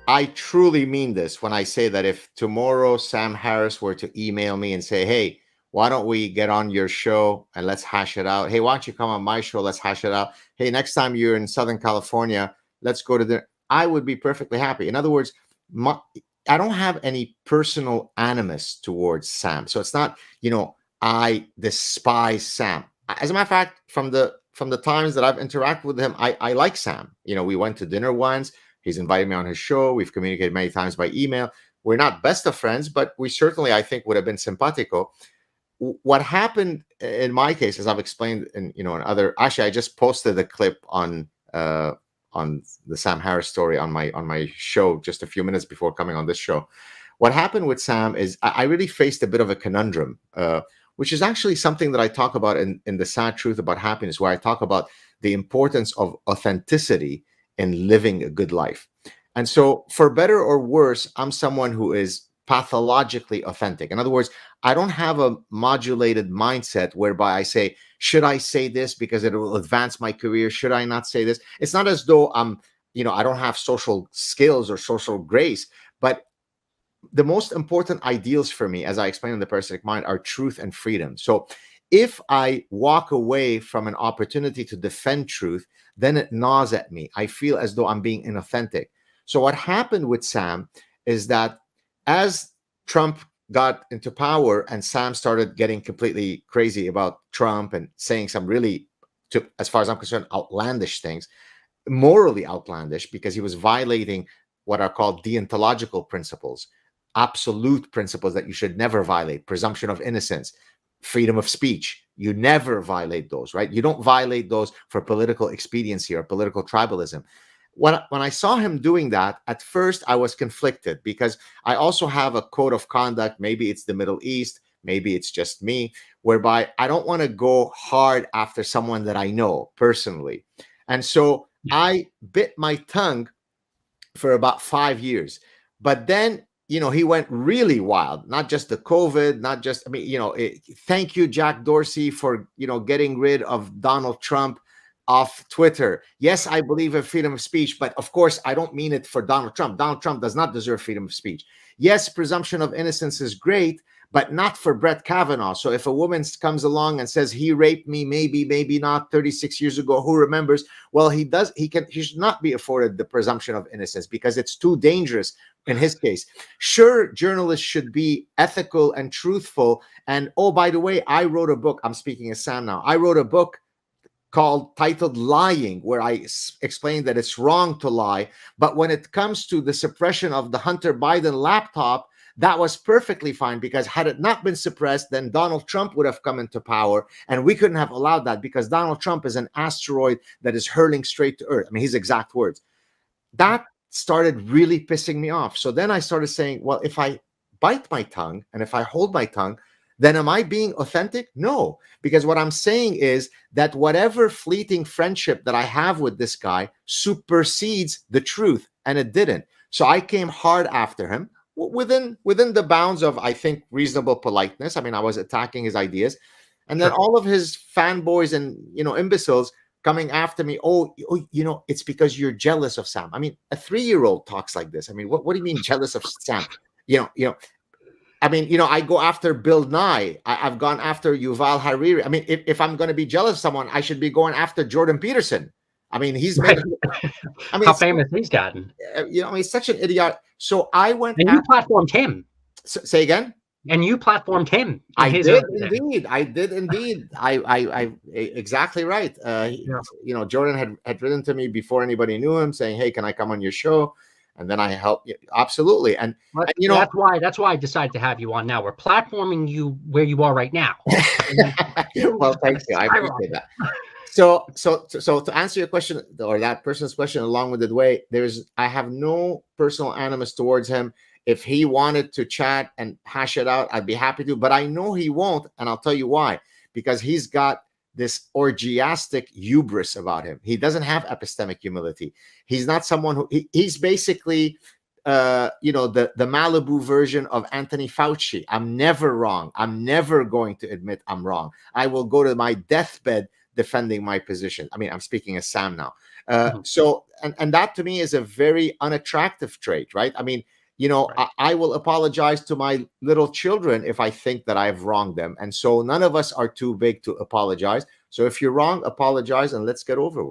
I truly mean this when I say that if tomorrow Sam Harris were to email me and say, "Hey, why don't we get on your show and let's hash it out? Hey, why don't you come on my show? Let's hash it out. Hey, next time you're in Southern California, let's go to dinner." I would be perfectly happy. In other words, my, I don't have any personal animus towards Sam. So it's not, I despise Sam. As a matter of fact, from the times that I've interacted with him, I like Sam. We went to dinner once. He's invited me on his show. We've communicated many times by email. We're not best of friends, but we certainly, I think, would have been simpatico. What happened in my case, as I've explained in other. Actually, I just posted a clip on the Sam Harris story on my show just a few minutes before coming on this show. What happened with Sam is I really faced a bit of a conundrum, which is actually something that I talk about in The Sad Truth About Happiness, where I talk about the importance of authenticity in living a good life. And so, for better or worse, I'm someone who is pathologically authentic. In other words, I don't have a modulated mindset whereby I say, should I say this because it will advance my career? Should I not say this? It's not as though I don't have social skills or social grace, but the most important ideals for me, as I explained in The Parasitic Mind, are truth and freedom. So if I walk away from an opportunity to defend truth, then it gnaws at me. I feel as though I'm being inauthentic. So what happened with Sam is that as Trump got into power and Sam started getting completely crazy about Trump and saying some really, as far as I'm concerned, outlandish things, morally outlandish, because he was violating what are called deontological principles, absolute principles that you should never violate: presumption of innocence, freedom of speech. You never violate those, right? You don't violate those for political expediency or political tribalism. When I saw him doing that, at first I was conflicted, because I also have a code of conduct. Maybe it's the Middle East, maybe it's just me, whereby I don't want to go hard after someone that I know personally. And so I bit my tongue for about 5 years. But then, he went really wild, not just the COVID, not just, thank you, Jack Dorsey, for, getting rid of Donald Trump off Twitter. Yes, I believe in freedom of speech, but of course, I don't mean it for Donald Trump. Donald Trump does not deserve freedom of speech. Yes, presumption of innocence is great, but not for Brett Kavanaugh. So if a woman comes along and says he raped me, maybe not, 36 years ago, who remembers? Well, he should not be afforded the presumption of innocence because it's too dangerous in his case. Sure, journalists should be ethical and truthful. And oh, by the way, I wrote a book. I'm speaking as Sam now. I wrote a book titled Lying, where I explained that it's wrong to lie. But when it comes to the suppression of the Hunter Biden laptop, that was perfectly fine, because had it not been suppressed, then Donald Trump would have come into power, and we couldn't have allowed that, because Donald Trump is an asteroid that is hurling straight to Earth. I mean, his exact words. That started really pissing me off. So then I started saying, well, if I bite my tongue and if I hold my tongue, then am I being authentic? No, because what I'm saying is that whatever fleeting friendship that I have with this guy supersedes the truth, and it didn't. So I came hard after him within the bounds of, I think, reasonable politeness. I mean, I was attacking his ideas, and then all of his fanboys and imbeciles coming after me. Oh, it's because you're jealous of Sam. I mean, a 3-year-old talks like this. I mean, what do you mean jealous of Sam? I mean, I go after Bill Nye. I've gone after Yuval Hariri. I mean, if I'm going to be jealous of someone, I should be going after Jordan Peterson. I mean, he's made. I mean, how famous he's gotten. He's such an idiot. So I went. And you platformed him. Say again. And you platformed him. I did indeed. I exactly right. Jordan had written to me before anybody knew him, saying, "Hey, can I come on your show?" And then I helped. Absolutely. And that's why I decided to have you on now. We're platforming you where you are right now. Well, thank you. I appreciate that. So to answer your question, or that person's question, a long-winded way, I have no personal animus towards him. If he wanted to chat and hash it out, I'd be happy to, but I know he won't. And I'll tell you why, because he's got this orgiastic hubris about him. He doesn't have epistemic humility. He's not someone who he's basically, the Malibu version of Anthony Fauci. I'm never wrong. I'm never going to admit I'm wrong. I will go to my deathbed defending my position. I mean, I'm speaking as Sam now. Mhm. So, and that to me is a very unattractive trait, right? I mean, you know, Right. I will apologize to my little children if I think that I've wronged them. And so none of us are too big to apologize. So if you're wrong, apologize and let's get over